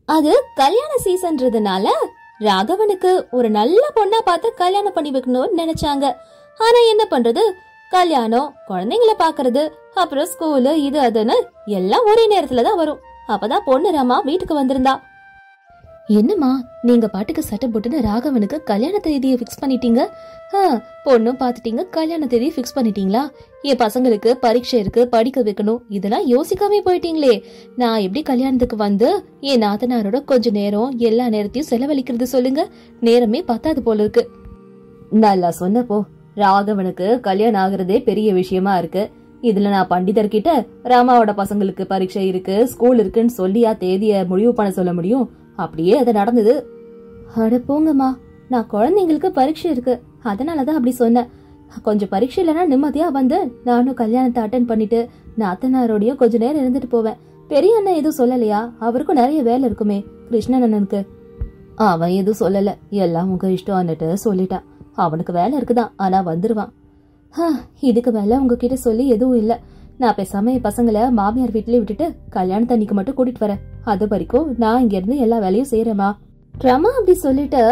அது கல்யாண சீசன்றதுனால ராகவனுக்கு ஒரு நல்ல பொண்ணா பார்த்து கல்யாணம் பண்ணி வைக்கணும்னு நினைச்சாங்க. ஆனா என்ன பண்றது, கல்யாணம், குழந்தைங்கள பாக்குறது, அப்புறம் ஸ்கூலு, இது அதுன்னு எல்லாம் ஒரே நேரத்துலதான் வரும். அப்பதான் பொண்ணு ராமா வீட்டுக்கு வந்திருந்தா. என்னம்மா நீங்க பாட்டுக்கு சட்டை போட்டுன்னு ராகவனுக்கு கல்யாண தேதியை பிக்ஸ் பண்ணிட்டீங்க? பொண்ணும் பாத்துட்டீங்க, கல்யாண தேதியை பிக்ஸ் பண்ணிட்டீங்களா? என் பசங்களுக்கு பரீட்சை இருக்கு, படிக்க வைக்கணும், இதெல்லாம் யோசிக்காம போயிட்டீங்களே. நான் எப்படி கல்யாணத்துக்கு வந்து என் நாத்தனாரோட கொஞ்ச நேரம் எல்லா நேரத்தையும் செலவழிக்கிறது சொல்லுங்க? நேரமே பத்தாது போல இருக்கு. நல்லா சொன்னப்போ, ராகவனுக்கு கல்யாணம் ஆகுறதே பெரிய விஷயமா இருக்கு. இதுல நான் பண்டிதர்கிட்ட ராமாவோட பசங்களுக்கு பரீட்சை இருக்கு, ஸ்கூல் இருக்குன்னு சொல்லியா தேதிய முடிவு பண்ண சொல்ல முடியும்? அப்படியே அது நடந்தது. அட போங்கம்மா, நான் குழந்தைங்களுக்கு பரீட்சை இருக்கு அதனாலதான் அப்படி சொன்னேன். கொஞ்சம் பரீட்சை இல்லைன்னா நிம்மதியா வந்து நானும் கல்யாணத்தை அட்டன் பண்ணிட்டு நாத்தனாரோடையும் கொஞ்ச நேரம் இருந்துட்டு போவேன். பெரிய அண்ணன் எதுவும் சொல்லலையா? அவருக்கும் நிறைய வேலை இருக்குமே, கிருஷ்ணன் அண்ணனுக்கு. அவன் எதுவும் சொல்லல, எல்லாம் உங்க இஷ்டம்னுட்டு சொல்லிட்டான். அவனுக்கு வேலை இருக்குதான், ஆனா வந்துருவான். இதுக்கு மேல உங்ககிட்ட சொல்லி எதுவும் இல்ல. நான் பேசாம என் பசங்களை மாமியார் வீட்லயே விட்டுட்டு கல்யாண தண்ணிக்கு மட்டும் கூட்டிட்டு வரேன். அது வரைக்கும் நான் இங்க இருந்து எல்லா வேலையும் செய்யறேமா. ரமா அப்படி சொல்லிட்டு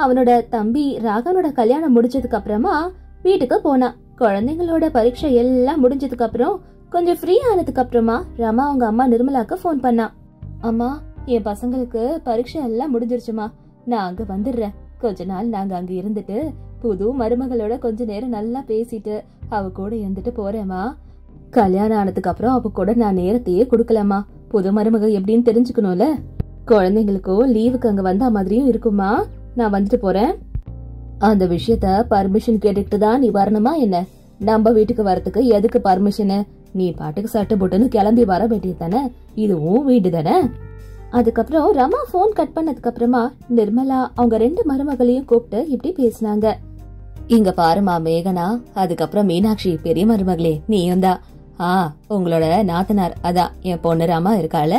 அவனோட தம்பி ராகவனோட கல்யாணம் முடிஞ்சதுக்கு அப்புறமா வீட்டுக்கு போனான். குழந்தைங்களோட பரீட்சை எல்லாம் முடிஞ்சதுக்கு அப்புறம் கொஞ்சம் ஃப்ரீ ஆனதுக்கு அப்புறமா ரமா அவங்க அம்மா நிர்மலாக்கு போன் பண்ணா. அம்மா, என் பசங்களுக்கு பரீட்சை எல்லாம் முடிஞ்சிருச்சுமா, நான் அங்க வந்துடுறேன். கொஞ்ச நாள் நாங்க அங்க இருந்துட்டு புது மருமகளோட கொஞ்ச நேரம் நல்லா பேசிட்டு அவ கூட இருந்துட்டு போறேம்மா. கல்யாணம் ஆனதுக்கு அப்புறம் அவ கூட நான் நேரத்தையே குடுக்கலாமா. புது மருமகள் எப்படின்னு தெரிஞ்சுக்கணும்ல. குழந்தைங்களுக்கும் லீவுக்கு அங்க வந்தா மாதிரியும் இருக்குமா. நான் வந்துட்டு போறேன். அந்த விஷயத்த பர்மிஷன் கேட்டுட்டு தான் நீ வரணுமா என்ன? நம்ம வீட்டுக்கு வரதுக்கு எதுக்கு பர்மிஷனு? நீ பாட்டுக்கு சட்டை போட்டுன்னு கிளம்பி வர வேண்டியது தானே, இதுவும் வீடு தானே. அதுக்கப்புறம் ரமா போன் கட் பண்ணதுக்கு அப்புறமா நிர்மலா அவங்க 2 மருமகளையும் கூப்பிட்டு இப்படி பேசினாங்க. இங்க பாருமா மேகனா, அதுக்கப்புறம் மீனாட்சி, பெரிய மருமகளே நீயும் தான். உங்களோட நாத்தனார், அதான் என் பொண்ணு ராமா இருக்காள,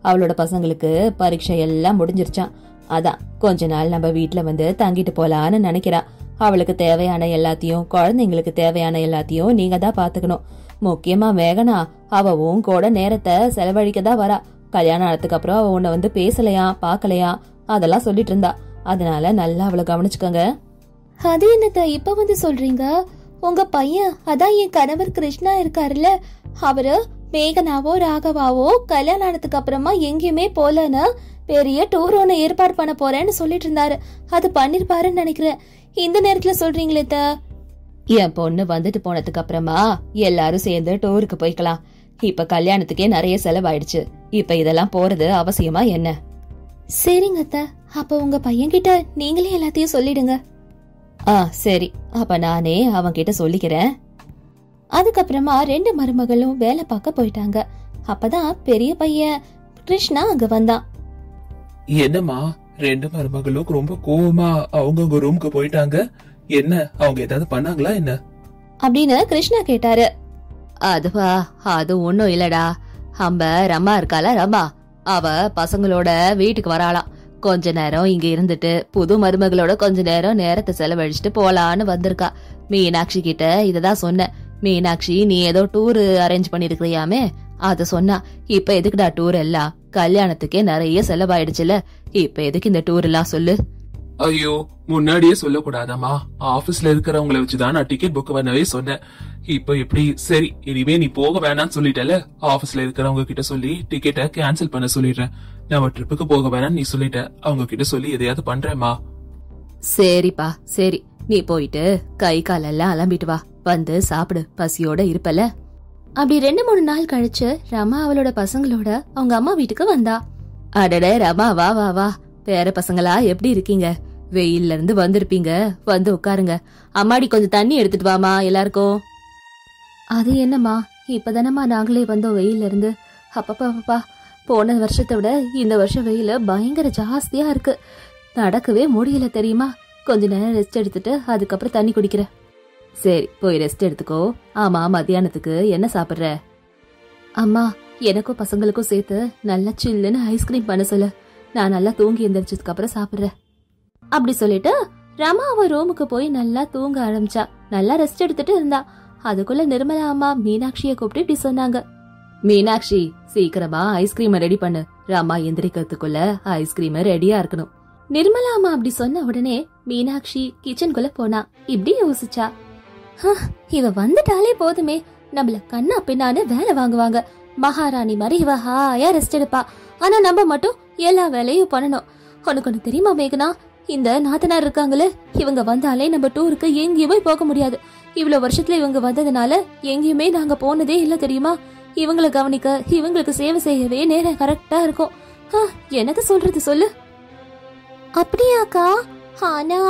அவளோட பசங்களுக்கு பரீட்சை எல்லாம் முடிஞ்சிருச்சான். அதான் கொஞ்ச நாள் நம்ம வீட்டுல வந்து தங்கிட்டு போலான்னு நினைக்கிறா. அவளுக்கு தேவையான எல்லாத்தையும், குழந்தைங்களுக்கு தேவையான எல்லாத்தையும் நீங்க தான் பாத்துக்கணும். முக்கியமா மேகனா, அவவும் கூட நேரத்தை செலவழிக்கதான் வரா. கல்யாணம் ஆனதுக்கு அப்புறம் அவ உன்னை வந்து பேசலையா, பாக்கலையா, அதெல்லாம் சொல்லிட்டு இருந்தா. அதனால நல்லா அவளை கவனிச்சுக்கோங்க. அது என்னத்த இப்ப வந்து சொல்றீங்க? உங்க பையன், அதான் என் கணவர் கிருஷ்ணா இருக்காருல்ல, அவரு மேகனாவோ ராகவாவோ கல்யாணம் ஆனதுக்கு அப்புறமா எங்கேயுமே போலன்னு பெரிய டூர் ஒன்னு ஏற்பாடு பண்ண போறேன்னு சொல்லிட்டு இருந்தாரு. அது பண்ணிருப்பாருன்னு நினைக்கிறேன். இந்த நேரத்துல சொல்றீங்களே த? என் பொண்ணு வந்துட்டு போனதுக்கு அப்புறமா எல்லாரும் சேர்ந்து டூருக்கு போய்க்கலாம். இப்ப கல்யாணத்துக்கே நிறைய செலவாயிடுச்சு. இப்ப இதெல்லாம் போறது அவசியமா என்ன? சரிங்க அத்த, அப்ப உங்க பையன் கிட்ட நீங்களே எல்லாத்தையும் சொல்லிடுங்க. சரி, அப்ப நானே அவன் கிட்ட சொல்லிக்கிறேன். அதுக்கப்புறமா 2 மருமகளும் வேலை பார்க்க போயிட்டாங்க. அப்பதான் பெரிய பையன் கிருஷ்ணா அங்க வந்தான். என்னம்மா 2 மருமகளும் ரொம்ப கோவமா அவங்க ரூமுக்கு போயிட்டாங்க? என்ன, அவங்க ஏதாவது பண்ணாங்களா என்ன அப்படின்னு கிருஷ்ணா கேட்டாரு. அதுவா, அது ஒண்ணும் இல்லடா. அம்ப ரமா இருக்கால, ரமா, அவ பசங்களோட வீட்டுக்கு வராளாம். கொஞ்ச நேரம் இங்க இருந்துட்டு புது மருமகளோட கொஞ்ச நேரம் நேரத்தை செலவழிச்சுட்டு போலான்னு வந்திருக்கா. மீனாட்சி கிட்ட இததான் சொன்னேன். மீனாட்சி, நீ ஏதோ டூர் அரேஞ்ச் பண்ணிருக்கிறியாமே, அத சொன்னா. இப்ப எதுக்குடா டூர் எல்லாம்? கல்யாணத்துக்கே நிறைய செலவாயிடுச்சுல, இப்ப எதுக்கு இந்த டூர் எல்லாம் சொல்லு? ஐயோ, முன்னாடியே சொல்லக்கூடாதாமா? ஆபீஸ்ல இருக்கிறவங்கள வச்சுதான் நான் டிக்கெட் புக் பண்ணவே சொன்னேன். இப்ப எப்படி? சரி, இனிமே நீ போக வேணாம்னு சொல்லிட்டல, ஆபீஸ்ல இருக்கிறவங்க கிட்ட சொல்லி டிக்கெட்டை கேன்சல் பண்ண சொல்லிடுறேன். நம்ம ட்ரிப்புக்கு போக வேணாம்னு நீ சொல்லிட்ட, அவங்க கிட்ட சொல்லி எதையாவது பண்றேமா? சரிப்பா, சரி, நீ போயிட்டு கை காலெல்லாம் அலம்பிட்டு வா, வந்து சாப்பிடு, பசியோட இருப்பல. அப்படி 2-3 நாள் கழிச்சு ரமா அவளோட பசங்களோட அவங்க அம்மா வீட்டுக்கு வந்தா. அடட ரமா, வா வா வா, பேர பசங்களா எப்படி இருக்கீங்க? வெயில்ல இருந்து வந்திருப்பீங்க, வந்து உட்காருங்க. அம்மாடி கொஞ்சம் தண்ணி எடுத்துட்டு வாமா எல்லாருக்கும். அது என்னம்மா, இப்பதானம்மா நாங்களே வந்தோம் வெயில்ல இருந்து. அப்பப்பா, போன வருஷத்தை விட இந்த வருஷம் வெயில பயங்கர ஜாஸ்தியா இருக்கு. நடக்கவே முடியல தெரியுமா. கொஞ்ச நேரம் ரெஸ்ட் எடுத்துட்டு அதுக்கப்புறம் தண்ணி குடிக்கிறேன். சரி, போய் ரெஸ்ட் எடுத்துக்கோ. ஆமா, மத்தியானத்துக்கு என்ன சாப்பிடுற? அம்மா, எனக்கும் பசங்களுக்கும் சேர்த்து நல்லா சில்லுன்னு ஐஸ்கிரீம் பண்ண சொல்லு. நான் நல்லா தூங்கி எந்திரிச்சதுக்கு அப்புறம் சாப்பிடுறேன். அப்படி சொல்லிட்டு ரமா அவ ரூமுக்கு போய் நல்லா தூங்க ஆரம்பிச்சா. நல்லா ரெஸ்ட் எடுத்துட்டு இருந்தா. அதுக்குள்ள நிர்மலா அம்மா மீனாட்சியை கூப்பிட்டு இப்படி சொன்னாங்க. மீனாட்சி, சீக்கிரமா ஐஸ்கிரீம் ரெடி பண்ணு. ராமா எந்திரிக்கிறதுக்குள்ள ஐஸ்கிரீம் ரெடியா இருக்கணும். நிர்மலா அம்மா அப்படி சொன்ன உடனே மீனாட்சி கிச்சனுக்குள்ள போனா. இப்படி யோசிச்சா, இவ வந்துட்டாலே போதுமே, நம்மள கண்ணா பின்னான்னு வேலை வாங்குவாங்க. மகாராணி மாதிரி இவ ஹாயா ரெஸ்ட் எடுப்பா. ஆனா நம்ம மட்டும் எல்லா வேலையும் பண்ணணும். உனக்கு ஒண்ணு தெரியுமா மேகனா, இந்த நாத்தனார் இருக்காங்களே, இவங்க வந்தாலே நம்ம டூருக்கு எங்கேயுமே போக முடியாது. இவ்வளவு வருஷத்துல இவங்க வந்ததுனால எங்கேயுமே நாங்க போனதே இல்ல தெரியுமா. இவங்களை கவனிக்க, இவங்களுக்கு சேவை செய்யவே நேரம் கரெக்டா இருக்கும். என்னது சொல்றது சொல்லு. அப்படியாக்கா? ஆனா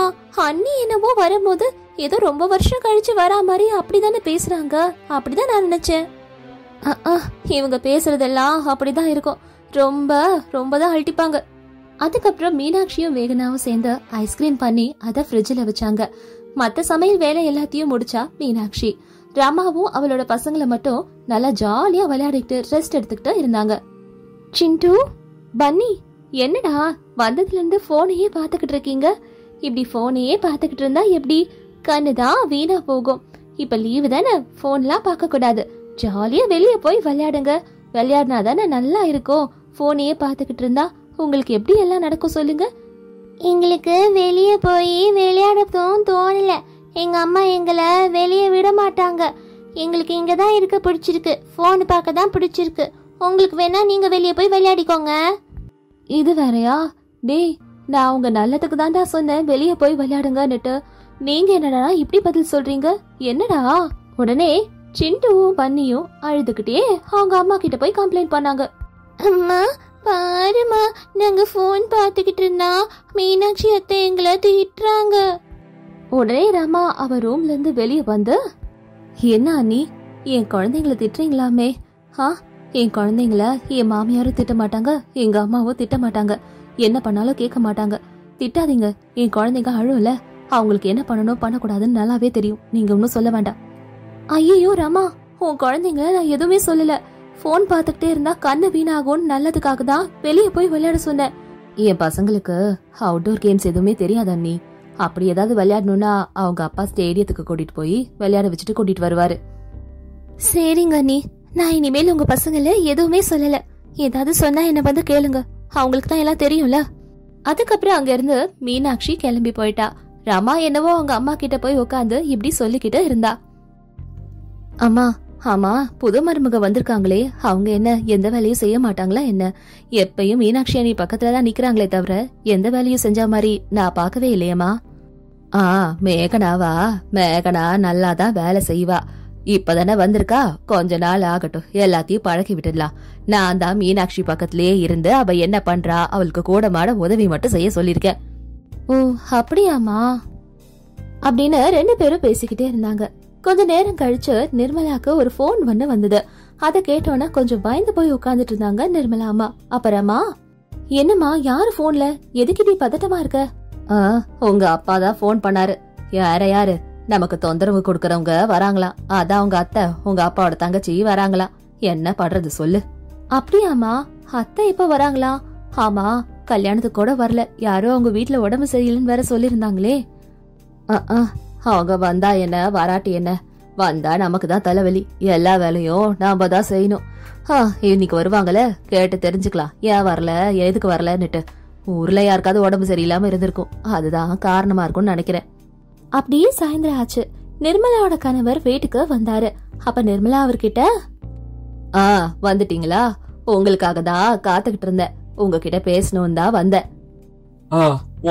அண்ணி என்னவோ வரும்போது ஏதோ ரொம்ப வருஷம் கழிச்சு வரா மாதிரி அப்படிதானே பேசுறாங்க. அப்படிதான் நான் நினைச்சேன். இவங்க பேசுறதெல்லாம் அப்படிதான் இருக்கும். ரொம்ப தான் அழட்டிப்பாங்க. அதுக்கப்புறம் மீனாட்சியும் மேகனாவும் சேர்ந்து ஐஸ்கிரீம் பண்ணி அதை ஃப்ரிட்ஜில் வச்சாங்க. மத்த சமையல் வேலை எல்லாத்தையும் முடிச்சா மீனாட்சி. ராமாவும் அவளோட பசங்களை மட்டும் நல்லா ஜாலியா விளையாடிட்டு ரெஸ்ட் எடுத்துக்கிட்டு இருந்தாங்க. சிண்டு, பன்னி, என்னடா வந்ததுல இருந்து போனையே பாத்துக்கிட்டு இருக்கீங்க? இப்படி போனையே பாத்துக்கிட்டு இருந்தா எப்படி? கண்ணுதான் வீணா போகும். இப்ப லீவு தானே, போன்லாம் பார்க்க கூடாது. ஜாலியா வெளியே போய் விளையாடுங்க. விளையாடினா தானே நல்லா இருக்கும். போனையே பாத்துக்கிட்டு இருந்தா உங்களுக்கு எப்படி எல்லாம் நடக்கும் சொல்லுங்க. எங்களுக்கு வெளியே போய் விளையாடவும் தோணல. எங்க அம்மா எங்களை வெளியே விட மாட்டாங்க. எங்களுக்கு இங்கதான் இருக்க பிடிச்சிருக்கு. போன் பார்க்க தான் பிடிச்சிருக்கு. உங்களுக்கு வேணா நீங்க வெளியே போய் விளையாடிக்கோங்க. இது வேறையா? டேய், நான் உங்க நல்லதுக்கு தான்டா சொன்னேன் வெளியே போய் விளையாடுங்கன்னுட்டு. நீங்க என்னடா இப்படி பதில் சொல்றீங்க? என்னடா? உடனே சிண்டுவும் பன்னியும் அழுதுகிட்டே அவங்க அம்மா கிட்ட போய் கம்ப்ளைண்ட் பண்ணாங்க. அம்மா பாருமா, நாங்க போன் பாத்துக்கிட்டு இருந்தா மீனாட்சி அத்தை எங்களை திட்டுறாங்க. உடனே ராமா அவ ரூம்ல இருந்து வெளியே வந்து, என்ன அண்ணி, என் குழந்தைங்களை திட்டுறீங்களாமே? என் குழந்தைங்கள என் மாமியாரும் திட்ட மாட்டாங்க, எங்க அம்மாவும் திட்ட மாட்டாங்க. என்ன பண்ணாலும் கேட்க மாட்டாங்க. திட்டாதீங்க. என் குழந்தைங்க அழுவல. அவங்களுக்கு என்ன பண்ணணும் பண்ணக்கூடாதுன்னு நல்லாவே தெரியும். நீங்க ஒன்னும் சொல்ல வேண்டாம். ஐயோ ராமா, உன் குழந்தைங்க நான் எதுவுமே சொல்லல. போன் பாத்துக்கிட்டே இருந்தா கண்ணு வீணாகும்னு நல்லதுக்காக தான் வெளியே போய் விளையாட சொன்னேன். என் பசங்களுக்கு அவுட்டோர் கேம்ஸ் எதுவுமே தெரியாது அண்ணி. அப்படி ஏதாவது விளையாடணும்னா அவங்க அப்பா ஸ்டேடியத்துக்கு கூட்டிட்டு போய் விளையாட வச்சுட்டு கூட்டிட்டு வருவாரு. சரிங்க அண்ணி, நான் இனிமேல் உங்க பசங்கள எதுவுமே சொல்லல. ஏதாவது சொன்னா என்ன வந்து கேளுங்க. அவங்களுக்கு தான் எல்லாம் தெரியும்ல. அதுக்கப்புறம் அங்க இருந்து மீனாட்சி கிளம்பி போயிட்டா. ராமா என்னவோ அவங்க அம்மா கிட்ட போய் உட்காந்து இப்படி சொல்லிக்கிட்டு இருந்தா. அம்மா, ஆமா, புது மருமக வந்திருக்காங்களே, அவங்க என்ன எந்த வேலையும் செய்ய மாட்டாங்களா என்ன? எப்பயும் மீனாட்சி அணி பக்கத்துலதான் நிக்கிறாங்களே தவிர எந்த வேலையும் செஞ்ச மாதிரி நான் பாக்கவே இல்லையம்மா. மேகனாவா? மேகனா நல்லாதான் வேலை செய்வா. இப்பதானே வந்திருக்கா, கொஞ்ச நாள் ஆகட்டும், எல்லாத்தையும் பழக்கி விட்டுடலாம். நான் தான் மீனாட்சி பக்கத்திலேயே இருந்து அவ என்ன பண்றா அவளுக்கு கூடமாட உதவி மட்டும் செய்ய சொல்லிருக்கேன். ஓ அப்படியாமா? அப்படின்னு 2 பேரும் பேசிக்கிட்டே இருந்தாங்க. கொஞ்ச நேரம் கழிச்சு நிர்மலாக்கு ஒரு போன் வந்தது. அத கேட்டோன்னா கொஞ்சம் பயந்து போய் உட்கார்ந்துட்டு இருந்தாங்க நிர்மலா அம்மா. அப்புறமா, என்னம்மா, யாரு போன்ல? எதுக்கு இப்படி பதட்டமா இருக்க? உங்க அப்பா தான் போன் பண்ணாரு. யாரு? நமக்கு தொந்தரவு கொடுக்கறவங்க வராங்களாம். அதான் உங்க அத்தை உங்க அப்பாவோட தங்கச்சி வராங்களாம். என்ன பண்றது சொல்லு. அப்படியாமா? அத்தை இப்ப வராங்களா? ஆமா, கல்யாணத்துக்கு கூட வரல. யாரோ அவங்க வீட்டுல உடம்பு சரியில்லைன்னு வேற சொல்லிருந்தாங்களே. அவங்க வந்தா என்ன, வராட்டி என்ன? வந்தா நமக்கு தான் தலைவலி. எல்லா வேலையும் நாம தான் செய்யணும். இன்னைக்கு வருவாங்கல்ல, கேட்டு தெரிஞ்சுக்கலாம் ஏன் வரல, எதுக்கு வரலன்னுட்டு. ஊர்ல யாருக்காவது உடம்பு சரியில்லாம இருந்திருக்கும், அதுதான் காரணமா இருக்கும்னு நினைக்கிறேன். அப்படியே சாயந்தரம் ஆச்சு. நிர்மலாவோட கணவர் வீட்டுக்கு வந்தாரு. அப்ப நிர்மலா அவர்கிட்ட, வந்துட்டீங்களா? உங்களுக்காக தான் காத்துக்கிட்டு இருந்தேன். உங்ககிட்ட பேசணும் தான் வந்தேன்.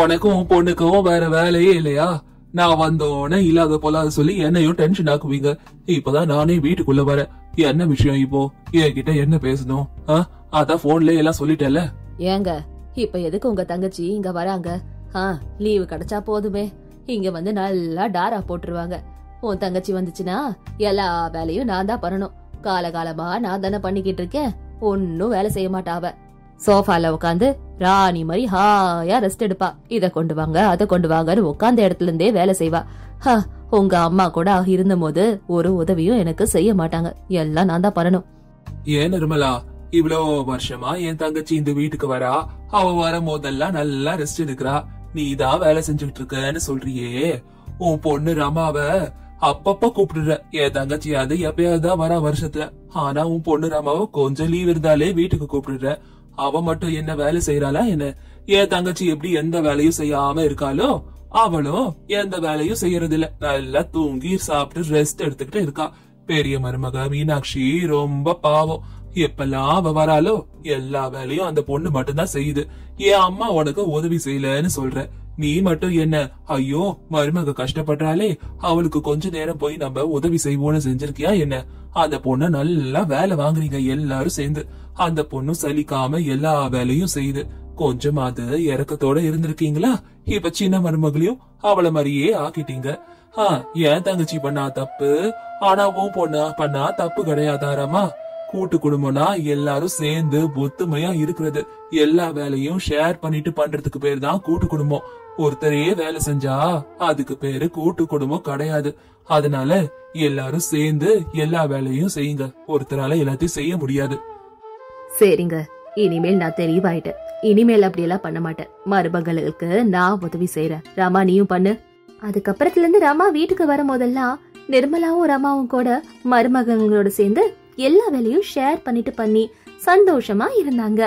உனக்கும் பொண்ணுக்கும் வேற வேலையே இல்லையா? நான் வந்தோன்னு இல்லாத போல சொல்லி என்னையும் டென்ஷன் ஆக்குவீங்க. இப்பதான் நானே வீட்டுக்குள்ள வரேன். என்ன விஷயம் இப்போ? என்கிட்ட என்ன பேசணும்? அதான் போன்ல எல்லாம் சொல்லிட்டேல. ஏங்க, இப்ப எதுக்கு உங்க தங்கச்சி இங்க வராங்க? லீவு கிடைச்சா போதுமே, இங்க வந்து நல்லா டாரா போட்டுருவாங்க. உன் தங்கச்சி வந்துச்சுன்னா எல்லா வேலையும் நான் தான் பண்ணணும். காலகாலமா நான் தானே பண்ணிக்கிட்டு இருக்கேன். ஒன்னும் வேலை செய்ய மாட்டாவ. சோஃபால உட்காந்து ராணி மாதிரி ஹாயா ரெஸ்ட் எடுப்பா. இத கொண்டு வாங்க, அதை கொண்டு வாங்கன்னு உட்காந்த இடத்துல இருந்தே வேலை செய்வா. உங்க அம்மா கூட இருந்த போது ஒரு உதவியும் எனக்கு செய்ய மாட்டாங்க. எல்லாம் நான் தான் பண்ணணும். ஏன் நிர்மலா, இவ்வளவு வருஷமா என் தங்கச்சி இந்த வீட்டுக்கு வரா, அவ வரும் போதெல்லாம் நல்லா ரெஸ்ட் எடுக்கிறா, நீ தான் வேலை செஞ்சுட்டு இருக்கன்னு சொல்றியே. உன் பொண்ணு ரமாவ அப்பப்ப கூப்பிடுற. என் தங்கச்சியாவது எப்பயாவதுதான் வரா வருஷத்துல. ஆனா உன் பொண்ணு ராமாவை கொஞ்சம் லீவ் இருந்தாலே வீட்டுக்கு கூப்பிடுற. அவ மட்டும் என்ன வேலை செய்யறாளா என்ன? என் தங்கச்சி எப்படி எந்த வேலையும் செய்யாம இருக்காளோ அவளும் எந்த வேலையும் செய்யறது இல்ல. நல்லா தூங்கி சாப்பிட்டு ரெஸ்ட் எடுத்துக்கிட்டு இருக்கா. பெரிய மருமக மீனாட்சி ரொம்ப பாவம். எப்பெல்லாம் அவ வராலோ எல்லா வேலையும் அந்த பொண்ணு மட்டும்தான் செய்யுது. என் அம்மா உனக்கு உதவி செய்யலன்னு சொல்ற. நீ மட்டும் என்ன, ஐயோ மருமக கஷ்டப்படுறாளே அவளுக்கு கொஞ்ச நேரம் போய் நம்ம உதவி செய்வோம்னு செஞ்சிருக்கியா என்ன? அந்த பொண்ண நல்லா வேலை வாங்குறீங்க எல்லாரும் சேர்ந்து. அந்த பொண்ணு சலிக்காம எல்லா வேலையும் செய்யுது. கொஞ்சமாவது இறக்கத்தோட இருந்திருக்கீங்களா? இப்ப சின்ன மருமகளையும் அவளை மாதிரியே ஆக்கிட்டீங்க. என் தங்கச்சி பண்ணா தப்பு, ஆனா உன் பொண்ணா பண்ணா தப்பு கிடையாதாரமா? கூட்டு குடும்பம்னா எல்லாரும் சேர்ந்து ஒத்துமையா இருக்கிறது. எல்லா வேலையும் ஷேர் பண்ணிட்டு பண்றதுக்கு பேர் தான் கூட்டு குடும்பம். ஒருத்தரையே வேலை செஞ்சா அதுக்கு பேரு கூட்டு குடும்பம் கிடையாது. அதனால எல்லாரும் சேர்ந்து எல்லா வேலையும் செய்யுங்க. ஒருத்தரால எல்லாத்தையும் செய்ய முடியாது. சரிங்க, இனிமேல் நான் தெளிவாயிட்டேன். இனிமேல் அப்படி எல்லாம் பண்ண மாட்டேன். மருமகளுக்கு நான் உதவி செய்யறேன். ராமா நீயும் பண்ணு. அதுக்கப்புறத்துல இருந்து ராமா வீட்டுக்கு வரும் போதெல்லாம் நிர்மலாவும் ராமாவும் கூட மருமகளோட சேர்ந்து எல்லா வேலையும் ஷேர் பண்ணி சந்தோஷமா இருந்தாங்க.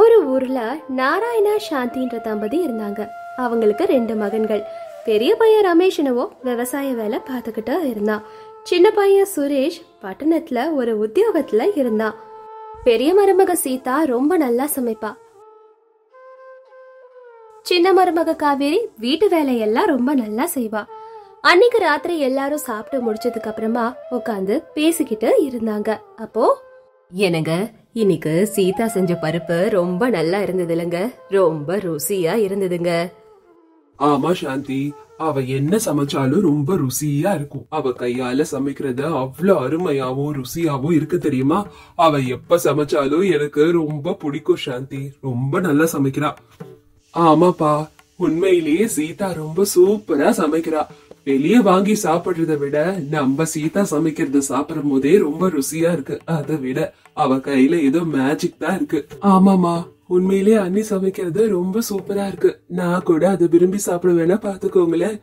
ஒரு ஊர்ல நாராயணா சாந்தின்ற தம்பதி இருந்தாங்க. அவங்களுக்கு 2 மகன்கள். பெரிய பையன் ரமேஷ் என்னவோ விவசாய வேலை பார்த்துக்கிட்டு இருந்தான். சின்ன பையன் சுரேஷ் பட்டணத்துல ஒரு உத்தியோகத்துல இருந்தான். பெரிய மருமக சீதா ரொம்ப நல்லா சமைப்பா. சின்ன மருமக காவேரி வீட்டு வேலையெல்லாம் ரொம்ப நல்லா செய்வா. அன்னைக்கு ராத்திரி எல்லாரும் சாப்பிட்டு முடிச்சதுக்கு அப்புறமா உட்காந்து பேசிக்கிட்டு இருந்தாங்க. அப்போ என்னங்க, இன்னைக்கு சீதா செஞ்ச பருப்பு ரொம்ப நல்லா இருந்தது இல்லங்க? ரொம்ப ருசியா இருந்ததுங்க. ஆமா சாந்தி, அவ என்ன சமைச்சாலும் ரொம்ப ருசியா இருக்கும். அவ கையால சமைக்கிறது அவ்வளவு அருமையாவும் ருசியாவும் இருக்கு தெரியுமா? அவ எப்ப சமைச்சாலும் எனக்கு ரொம்ப பிடிக்கும் சாந்தி. ரொம்ப நல்லா சமைக்கிறா. ஆமாப்பா, உண்மையிலேயே சீதா ரொம்ப சூப்பரா சமைக்கிறா. வெளியே வாங்கி சாப்பிடுறத விட நம்ம சீதா சமைக்கிறது சாப்பிடும் போதே ரொம்ப ருசியா இருக்கு. அதை விட அவ கையில ஏதோ மேஜிக் தான் இருக்கு. ஆமாமா, உண்மையிலேயே அண்ணி சமைக்கிறது ரொம்ப சூப்பரா இருக்கு. நான் கூட அதை விரும்பி சாப்பிடுவேன்னா பாத்துக்கோங்களேன்.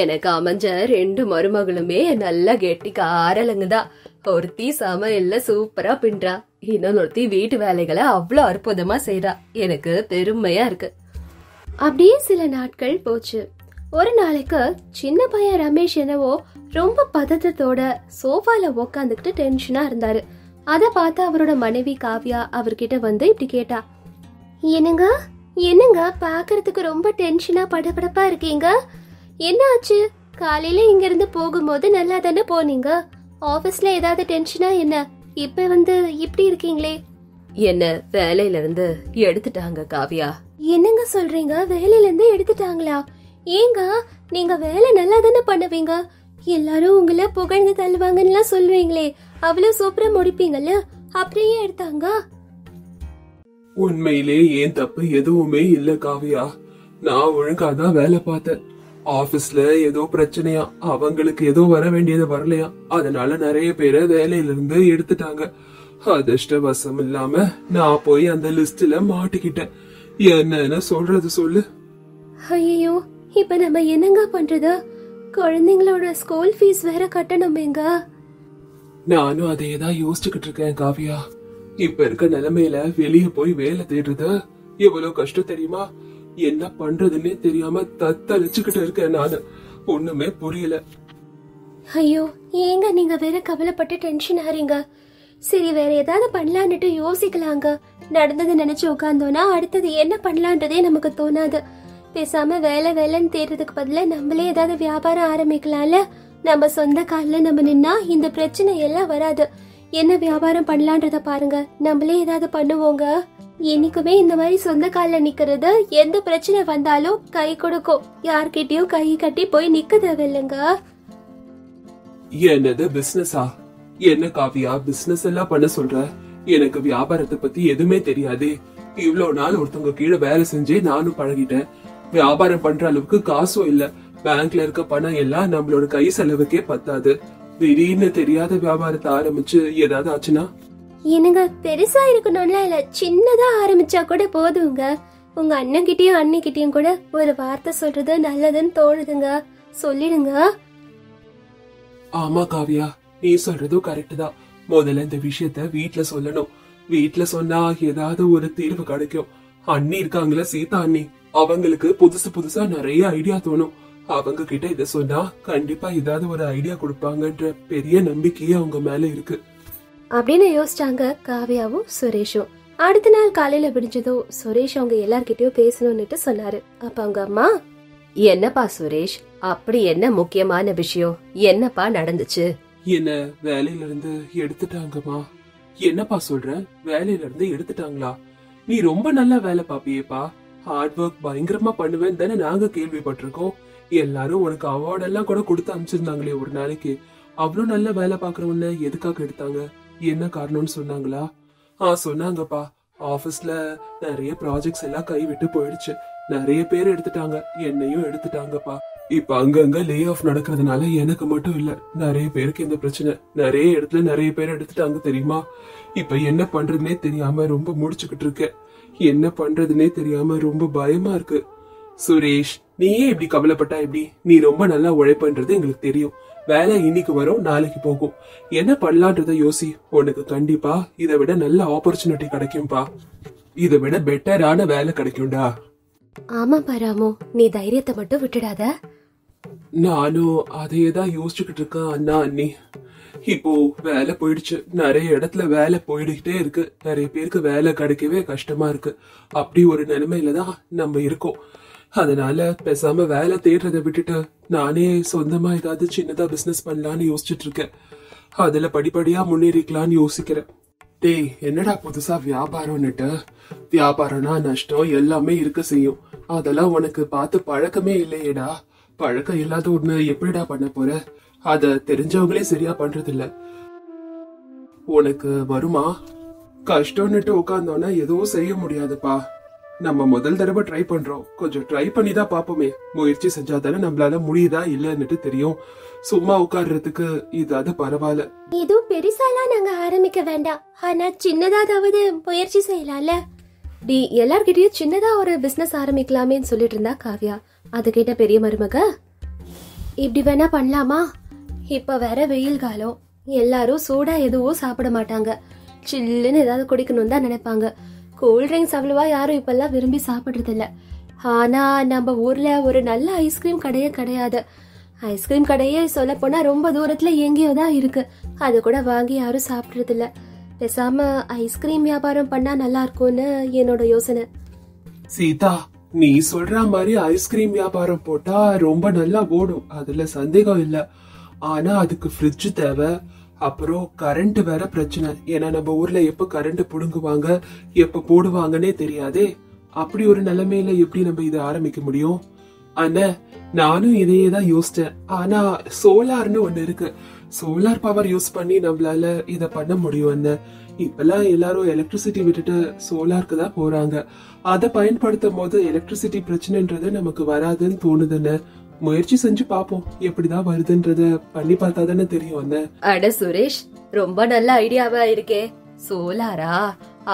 எனக்கு அமைஞ்ச 2 மருமகளுமே நல்ல கெட்டிக்காரலுங்கதான். ஒருத்தி சமையல்ல சூப்பரா பின்றா, இன்னொருத்தி வீட்டு வேலைகளை அவ்வளவு அற்புதமா செய்யறா. எனக்கு பெருமையா இருக்கு. அப்படியே சில நாட்கள் போச்சு. ஒரு நாளைக்கு சின்ன பையன் ரமேஷ் என்னவோ ரொம்ப பதட்டத்தோட சோஃபால உக்காந்துக்கிட்டு டென்ஷனா இருந்தாரு. அத பார்த்து அவரோட மனைவி காவ்யா அவர்கிட்ட வந்து இப்படி கேட்டா, என்னங்க என்னங்க பாக்குறதுக்கு ரொம்ப டென்ஷனா படபடப்பா இருக்கீங்க? என்ன ஆச்சு? காலையில இங்க இருந்து போகும்போது நல்லா தானே போனீங்க? ஆபீஸ்ல ஏதாவது டென்ஷனா என்ன? இப்ப வந்து இப்படி இருக்கீங்களே? என்ன வேலையில இருந்து எடுத்துட்டாங்க காவ்யா. என்னங்க சொல்றீங்க? வேலையில இருந்து எடுத்துட்டாங்களா? ஏங்க, நீங்க வேலை நல்லா தானே பண்ணுவீங்க? எல்லாரும் உங்களை புகழ்ந்து தள்ளுவாங்கன்னு சொல்லுவீங்களே, அவ்வளவு சூப்பரா முடிப்பீங்கல்ல, அப்படியே எடுத்தாங்க? உண்மையிலே ஏன் தப்பு எதுவுமே இல்ல காவியா. நான் ஒழுங்காதான் வேலை பார்த்தேன். ஆபீஸ்ல ஏதோ பிரச்சனையா, அவங்களுக்கு ஏதோ வர வேண்டியது வரலையா, அதனால நிறைய பேரை வேலையில இருந்து எடுத்துட்டாங்க. அதிர்ஷ்டவசம் இல்லாம நான் போய் அந்த லிஸ்ட்ல மாட்டிக்கிட்டேன். என்னன்னு சொல்றது சொல்லு. ஐயோ, இப்ப நம்ம என்னங்க பண்றது? குழந்தைங்களோட ஸ்கூல் ஃபீஸ் வேற கட்டணுமேங்க. நானும் அதையேதான் யோசிச்சுக்கிட்டு இருக்கேன் காவியா. இப்ப இருக்க நிலைமையில வெளியே போய் வேலை தேடுறது எவ்வளவு கஷ்டம் தெரியுமா? என்ன பண்றதுன்னே தெரியாம தத்தளிச்சுக்கிட்டு இருக்கேன் நானு. ஒண்ணுமே புரியல. ஐயோ, ஏங்க நீங்க வேற கவலைப்பட்டு டென்ஷன் ஆறீங்க? சரி, வேற ஏதாவது பண்ணலான்னுட்டு யோசிக்கலாங்க. நடந்தது நினைச்சு உட்காந்தோம்னா அடுத்தது என்ன பண்ணலான்றதே நமக்கு தோணாது. பேசாம வேலை வேலைன்னு தேடுறதுக்கு பதிலா நம்மளே ஏதாவது வியாபாரம் ஆரம்பிக்கலாம்ல. நம்ம சொந்த காலில் நம்ம நின்னா இந்த பிரச்சனை எல்லாம் வராது. என்ன வியாபாரம் பண்ணலான்றத பாருங்க. நம்மளே ஏதாவது பண்ணுவோங்க. என்னைக்குமே இந்த மாதிரி சொந்த காலில் நிக்கிறது எந்த பிரச்சனை வந்தாலும் கை கொடுக்கும். யார்கிட்டயும் கை கட்டி போய் நிக்க தேவையில்லைங்க. என்னது பிசினஸா? என்ன காவியா பிசினஸ் எல்லாம் பண்ண சொல்ற? எனக்கு வியாபாரத்தை பத்தி எதுவுமே தெரியாதே. இவ்வளவு நாள் ஒருத்தவங்க கீழே வேலை செஞ்சே நானும் பழகிட்டேன். வியாபாரம் பண்ற அளவுக்கு காசும் இல்ல. பேங்க்ல இருக்க பணம் எல்லாம் நம்மளோட கை செலவுக்கே பத்தாது. திடீர்னு தெரியாத வியாபாரத்தை ஆரம்பிச்சு ஏதாவது ஆச்சுன்னா? என்னங்க, பெருசா இருக்கணும்ல இல்ல, சின்னதா ஆரம்பிச்சா கூட போதுங்க. உங்க அண்ணன்கிட்டயும் அண்ணிக்கிட்டயும் கூட ஒரு வார்த்தை சொல்றது நல்லதுன்னு தோணுதுங்க. சொல்லிடுங்க. ஆமா காவியா, நீ சொல்றதும் கரெக்ட் தான். முதல்ல இந்த விஷயத்த வீட்ல சொல்லணும். வீட்ல சொன்னா ஏதாவது ஒரு தீர்வு கிடைக்கும். அண்ணி இருக்காங்களா, சீதா அண்ணி, அவங்களுக்கு புதுசு புதுசா நிறைய ஐடியா தோணும். அவங்க கிட்ட இத சொன்னா கண்டிப்பா ஏதாவது ஒரு ஐடியா கொடுப்பாங்கன்ற பெரிய நம்பிக்கையே அவங்க மேல இருக்கு அப்படின்னு யோசிச்சாங்க காவியாவும் சுரேஷும். அடுத்த நாள் காலையில விடிஞ்சதோ சுரேஷ் அவங்க எல்லார்கிட்டயும் பேசணும்னுட்டு சொன்னாரு. அப்ப அவங்க அம்மா, என்னப்பா சுரேஷ், அப்படி என்ன முக்கியமான விஷயம், என்னப்பா நடந்துச்சு? என்ன வேலையில இருந்து எடுத்துட்டாங்கம்மா. என்னப்பா சொல்ற, வேலையில இருந்து எடுத்துட்டாங்களா? நீ ரொம்ப நல்லா வேலை பாப்பியேப்பா, ஹார்ட் ஒர்க் பயங்கரமா பண்ணுவேன்னு தானே நாங்க கேள்விப்பட்டிருக்கோம். எல்லாரும் உனக்கு அவார்ட் எல்லாம் கூட கொடுத்து அனுப்பிச்சிருந்தாங்களே ஒரு நாளைக்கு. அவ்வளவு நல்ல வேலை பாக்குறவன எதுக்காக எடுத்தாங்க, என்ன காரணம்னு சொன்னாங்களா? சொன்னாங்கப்பா. ஆபீஸ்ல நிறைய ப்ராஜெக்ட்ஸ் எல்லாம் கைவிட்டு போயிடுச்சு. நிறைய பேர் எடுத்துட்டாங்க, என்னையும் எடுத்துட்டாங்கப்பா. இப்ப அங்கங்க லே ஆஃப் நடக்கிறதுனால எனக்கு மட்டும் இல்ல, நிறைய பேருக்கு இந்த பிரச்சனை. நிறைய இடத்துல நிறைய பேர் எடுத்துட்டாங்க தெரியுமா? இப்ப என்ன பண்றதுனே தெரியாம ரொம்ப முடிச்சுக்கிட்டு இருக்கேன். என்ன பண்றதுனே தெரியாம ரொம்ப பயமா இருக்கு. சுரேஷ், நீயே இப்படி கவலைப்பட்டா எப்படி? நீ ரொம்ப நல்லா உழைப்பன்றது எங்களுக்கு தெரியும். வேலை இன்னைக்கு வரும், நாளைக்கு போகும். என்ன பண்ணலான்றத யோசி. உனக்கு கண்டிப்பா இதை விட நல்ல ஆப்பர்ச்சுனிட்டி கிடைக்கும்பா. இதை விட பெட்டரான வேலை கிடைக்கும்டா. ஆமாப்பா ராமு, நீ தைரியத்தை மட்டும் விட்டுடாத. நானும் அதையேதான் யோசிச்சுக்கிட்டு இருக்கேன் அண்ணா அண்ணி. இப்போ வேலை போயிடுச்சு, நிறைய இடத்துல வேலை போயிடுகிட்டே இருக்கு. நிறைய பேருக்கு வேலை கிடைக்கவே கஷ்டமா இருக்கு. அப்படி ஒரு நிலைமையில தான் நம்ம இருக்கோம். அதனால பேசாம வேலை தேடுறதை விட்டுட்டு நானே சொந்தமா ஏதாவது சின்னதா பிசினஸ் பண்ணலான்னு யோசிச்சுட்டு இருக்கேன். அதுல படிப்படியா முன்னேறிக்கலான்னு யோசிக்கிறேன். டேய், என்னடா புதுசா வியாபாரம்னுட்டு? வியாபாரம்னா நஷ்டம் எல்லாமே இருக்க செய்யும். அதெல்லாம் உனக்கு பார்த்து பழக்கமே இல்லையேடா. பழக்கம் இல்லாத ஒண்ணு எப்படிடா பண்ண போற? அத தெரிஞ்சவங்களே சரியா பண்றது இல்ல. உனக்கு வருமா? கஷ்டம்னுட்டு உட்கார்ந்தோன்னா எதுவும் செய்ய முடியாதுப்பா. நம்ம முதல் தடவை ட்ரை பண்றோம், கொஞ்சம் ட்ரை பண்ணி தான் பாப்போமே. முயற்சி செஞ்சா தானே நம்மளால முடியுதா இல்லன்னுட்டு தெரியும். சும்மா உட்கார்றதுக்கு இதாவது பரவாயில்ல. இதுவும் பெருசாலாம் நாங்க ஆரம்பிக்க வேண்டாம், ஆனா சின்னதாவது முயற்சி செய்யலாம்ல. டி எல்லார்கிட்டயும் சின்னதா ஒரு பிசினஸ் ஆரம்பிக்கலாமேன்னு சொல்லிட்டு இருந்தா காவியா. அது கேட்ட பெரிய மருமக, இப்படி வேணா பண்ணலாமா? இப்ப வேற வெயில் காலம், எல்லாரும் சூடா எதுவும் சாப்பிட மாட்டாங்க. சில்லுன்னு ஏதாவது குடிக்கணும் தான் நினைப்பாங்க. கூல் ட்ரிங்க்ஸ் அவ்வளவா யாரும் இப்பெல்லாம் விரும்பி சாப்பிடுறது இல்ல. ஆனா நம்ம ஊர்ல ஒரு நல்ல ஐஸ்கிரீம் கடையே கிடையாது. ஐஸ்கிரீம் கடையே சொல்ல போனா ரொம்ப தூரத்துல எங்கேயோ தான் இருக்கு. அது கூட வாங்கி யாரும் சாப்பிடுறது இல்ல. பேசாம ஐஸ்கிரீம் வியாபாரம் பண்ணா நல்லா இருக்கும்னு என்னோட யோசனை. சீதா, நீ சொல்ற மாதிரி ஐஸ்கிரீம் வியாபாரம் போட்டா ரொம்ப நல்லா ஓடும், அதுல சந்தேகம் இல்ல. ஆனா அதுக்கு ஃப்ரிட்ஜ் தேவை, அப்புறம் கரண்ட் வேற பிரச்சனை. ஏன்னா நம்ம ஊர்ல எப்ப கரண்ட் புடுங்குவாங்க எப்ப போடுவாங்கன்னே தெரியாதே. அப்படி ஒரு நிலைமையில எப்படி நம்ம இதை ஆரம்பிக்க முடியும்? அண்ணா, நானும் இதையே தான் யோசிச்சேன். ஆனா சோலார்னு ஒண்ணு இருக்கு, சோலார் பவர் யூஸ் பண்ணி நம்மளால இத பண்ண முடியும். அண்ணன், இப்பெல்லாம் எல்லாரும் எலக்ட்ரிசிட்டி விட்டுட்டு சோலாருக்கு தான் போறாங்க. அதை பயன்படுத்தும் போது எலக்ட்ரிசிட்டி பிரச்சனைன்றது நமக்கு வராதுன்னு தோணுதுன்னு. முயற்சி செஞ்சு பாப்போம், எப்படிதான் வருதுன்றத பண்ணி பார்த்தா தானே தெரியும். அண்ணன், அட சுரேஷ், ரொம்ப நல்ல ஐடியாவா இருக்கே. சோலாரா?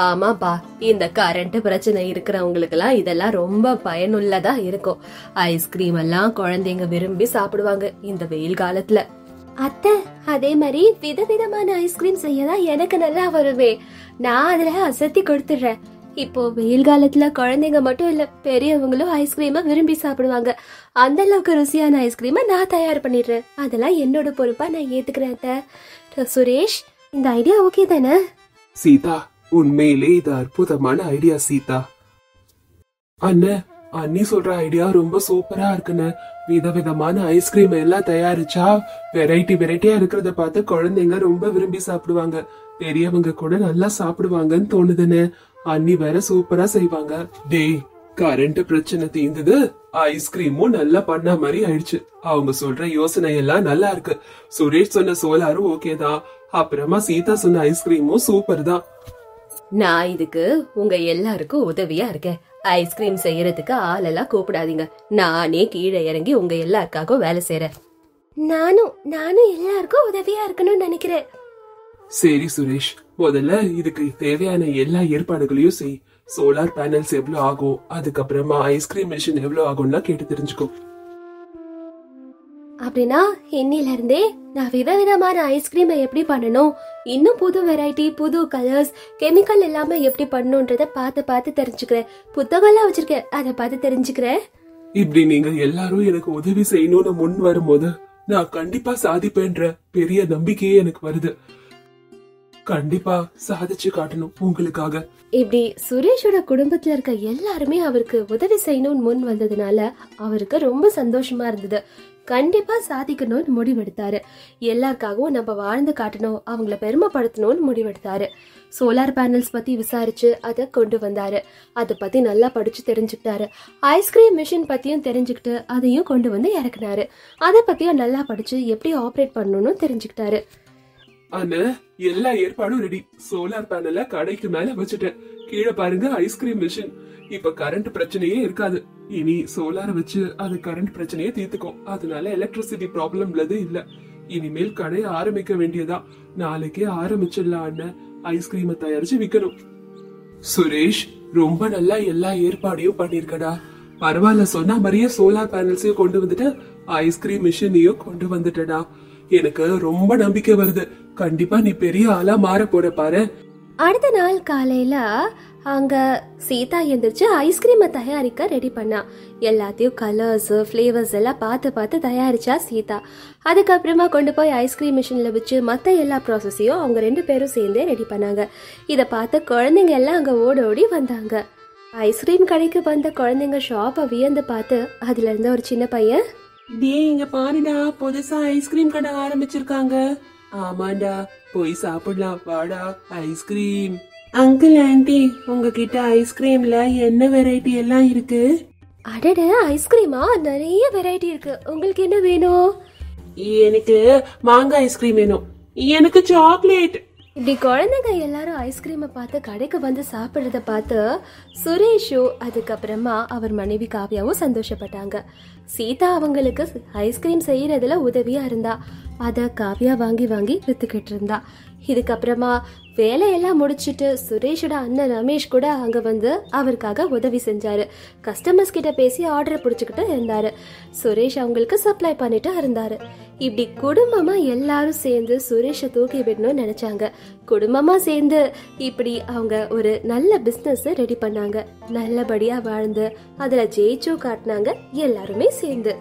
ஆமாப்பா, இந்த கரண்ட் பிரச்சனை இருக்கிறவங்களுக்கு எல்லாம் இதெல்லாம் ரொம்ப பயனுள்ளதா இருக்கும். ஐஸ்கிரீம் எல்லாம் குழந்தைங்க விரும்பி சாப்பிடுவாங்க இந்த வெயில் காலத்துல. அத்தை, அதே மாதிரி விதவிதமான ஐஸ்கிரீம் செய்யதான் எனக்கு நல்லா வருவே. நான் அதுல அசத்தி கொடுத்துடுறேன். இப்போ வெயில் காலத்துல குழந்தைங்க மட்டும் இல்ல, பெரியவங்களும் ஐஸ்கிரீமை விரும்பி சாப்பிடுவாங்க. அந்த அளவுக்கு ருசியான ஐஸ்கிரீமை நான் தயார் பண்ணிடுறேன். அதெல்லாம் என்னோட பொறுப்பா நான் ஏத்துக்கிறேன் அத்தை. சுரேஷ், இந்த ஐடியா ஓகே தானே? சீதா, உண்மையிலே இது அற்புதமான ஐடியா சீதா. அண்ணே, அண்ணி சொல்ற ஐடியா ரொம்ப சூப்பரா இருக்குன்னு. விதவிதமான ஐஸ்கிரீம் எல்லாம் தயாரிச்சா வெரைட்டியா இருக்கிறத பார்த்து குழந்தைங்க ரொம்ப விரும்பி சாப்பிடுவாங்க, பெரியவங்க கூட நல்லா சாப்பிடுவாங்கன்னு தோணுதுன்னு. அண்ணி வேற சூப்பரா செய்வாங்க. டேய், கரண்ட் பிரச்சனை தீர்ந்தது, ஐஸ்கிரீமும் நல்லா பண்ண மாதிரி ஆயிடுச்சு. அவங்க சொல்ற யோசனை எல்லாம் நல்லா இருக்கு. சுரேஷ் சொன்ன சோலாரும் ஓகே தான், அப்புறமா சீதா சொன்ன ஐஸ்கிரீமும் சூப்பர் தான். நான் இதுக்கு உங்க எல்லாருக்கும் உதவியா இருக்கேன். ஐஸ்கிரீம் செய்யறதுக்கு ஆளெல்லாம் கூப்பிடாதீங்க, நானே கீழே இறங்கி உங்க எல்லாருக்காகவும் வேலை செய்யறேன். நானும் எல்லாருக்கும் உதவியா இருக்கணும்னு நினைக்கிறேன். சரி சுரேஷ், முதல்ல இதுக்கு தேவையான எல்லா ஏற்பாடுகளையும் செய். சோலார் பேனல்ஸ் எவ்வளவு ஆகும், அதுக்கப்புறமா ஐஸ்கிரீம் மிஷின் எவ்வளவு ஆகும்னா கேட்டு தெரிஞ்சுக்கோ. அப்படின்னா இன்னில இருந்தே நான் விதவிதமான ஐஸ்கிரீமை எப்படி பண்ணணும், இன்னும் புது வெரைட்டி, புது கலர்ஸ், கெமிக்கல் இல்லாம எப்படி பண்ணணும்ன்றத பார்த்து தெரிஞ்சுக்கிறேன். புத்தகம்லாம் வச்சிருக்கேன், அதை பார்த்து தெரிஞ்சுக்கிறேன். இப்படி நீங்க எல்லாரும் எனக்கு உதவி செய்யணும்னு முன் வரும்போது நான் கண்டிப்பா சாதிப்பேன்ற பெரிய நம்பிக்கையே எனக்கு வருது. கண்டிப்பா சாதிச்சு காட்டணும் உங்களுக்காக. இப்படி சுரேஷோட குடும்பத்துல இருக்க எல்லாருமே அவருக்கு உதவி செய்யணும்னு முன் வந்ததுனால அவருக்கு ரொம்ப சந்தோஷமா இருந்தது. கண்டிப்பா சாதிக்கணும்னு முடிவெடுத்தாரு. எல்லாருக்காகவும் நம்ம வாழ்ந்து காட்டணும், அவங்கள பெருமைப்படுத்தணும்னு முடிவெடுத்தாரு. சோலார் பேனல்ஸ் பத்தி விசாரிச்சு அதை கொண்டு வந்தாரு. அதை பத்தி நல்லா படிச்சு தெரிஞ்சுக்கிட்டாரு. ஐஸ்கிரீம் மிஷின் பத்தியும் தெரிஞ்சுக்கிட்டு அதையும் கொண்டு வந்து இறக்குனாரு. அதை பத்தியும் நல்லா படிச்சு எப்படி ஆப்ரேட் பண்ணணும்னு தெரிஞ்சுக்கிட்டாரு. ஆனா எல்லா ஏற்பாடும் ரெடி. சோலார் பேனல கடைக்கு மேல வச்சுட்டேன். கீழே பாருங்க ஐஸ்கிரீம் மிஷின். இப்ப கரண்ட் பிரச்சனையே இருக்காது. இனி சோலார வச்சு அது கரண்ட் பிரச்சனையே தீர்த்துக்கும். அதனால எலக்ட்ரிசிட்டி ப்ராப்ளம்லது இல்ல. இனிமேல் கடையை ஆரம்பிக்க வேண்டியதா. நாளைக்கே ஆரம்பிச்சிடலான்னு ஐஸ்கிரீமை தயாரிச்சு விக்கணும். சுரேஷ், ரொம்ப நல்லா எல்லா ஏற்பாடையும் பண்ணிருக்கடா. பரவாயில்ல, சொன்ன மாதிரியே சோலார் பேனல்ஸையும் கொண்டு வந்துட்டு ஐஸ்கிரீம் மிஷினையும் கொண்டு வந்துட்டடா. எனக்கு ரொம்ப நம்பிக்கை வருது. கண்டிப்பா நீ பெரிய ஆளா மாற போற பாரு. அடுத்த நாள் காலையில அங்க சீதா எந்திரிச்சு ஐஸ்கிரீமை தயாரிக்க ரெடி பண்ணா. எல்லாத்தையும் கலர்ஸ், ஃபிளேவர்ஸ் எல்லாம் பார்த்து தயாரிச்சா சீதா. அதுக்கப்புறமா கொண்டு போய் ஐஸ்கிரீம் மிஷின்ல வச்சு மற்ற எல்லா ப்ராசஸையும் அவங்க 2 பேரும் சேர்ந்தே ரெடி பண்ணாங்க. இதை பார்த்து குழந்தைங்க எல்லாம் அங்க ஓடி வந்தாங்க. ஐஸ்கிரீம் கடைக்கு வந்த குழந்தைங்க ஷாப்பை வியந்து பார்த்து அதுல இருந்த ஒரு சின்ன பையன், டேய் இங்க பாருடா, புதுசா ஐஸ்கிரீம் கடை ஆரம்பிச்சிருக்காங்க. ஆமாண்டா, போய் சாப்பிடலாம் வாடா. ஐஸ்கிரீம் அங்கிள் ஆண்டி, உங்ககிட்ட ஐஸ்கிரீம்ல என்ன வெரைட்டி எல்லாம் இருக்கு? அடட, ஐஸ்கிரீமா நிறைய வெரைட்டி இருக்கு. உங்களுக்கு என்ன வேணும்? எனக்கு மாங்காய் ஐஸ்கிரீம் வேணும். எனக்கு சாக்லேட். இப்படி குழந்தைங்க எல்லாரும் ஐஸ்கிரீமை பார்த்து கடைக்கு வந்து சாப்பிடுறத பார்த்து சுரேஷும் அதுக்கப்புறமா அவர் மனைவி காவியாவும் சந்தோஷப்பட்டாங்க. சீதா அவங்களுக்கு ஐஸ்கிரீம் செய்யறதுல உதவியா இருந்தா. அத காவியா வாங்கி வித்துக்கிட்டு இருந்தா. இதுக்கப்புறமா வேலையெல்லாம் முடிச்சுட்டு சுரேஷோட அண்ணன் ரமேஷ் கூட அங்க வந்து அவருக்காக உதவி செஞ்சாரு. கஸ்டமர்ஸ் கிட்ட பேசி ஆர்டர் பிடிச்சுக்கிட்டு இருந்தாரு. சுரேஷ் அவங்களுக்கு சப்ளை பண்ணிட்டு இருந்தாரு. இப்படி குடும்பமா எல்லாரும் சேர்ந்து சுரேஷை தூக்கி விடணும்னு நினைச்சாங்க. குடும்பமா சேர்ந்து இப்படி அவங்க ஒரு நல்ல பிசினஸ் ரெடி பண்ணாங்க. நல்லபடியா வாழ்ந்து அதுல ஜெயிச்சும் காட்டினாங்க எல்லாருமே சேர்ந்து.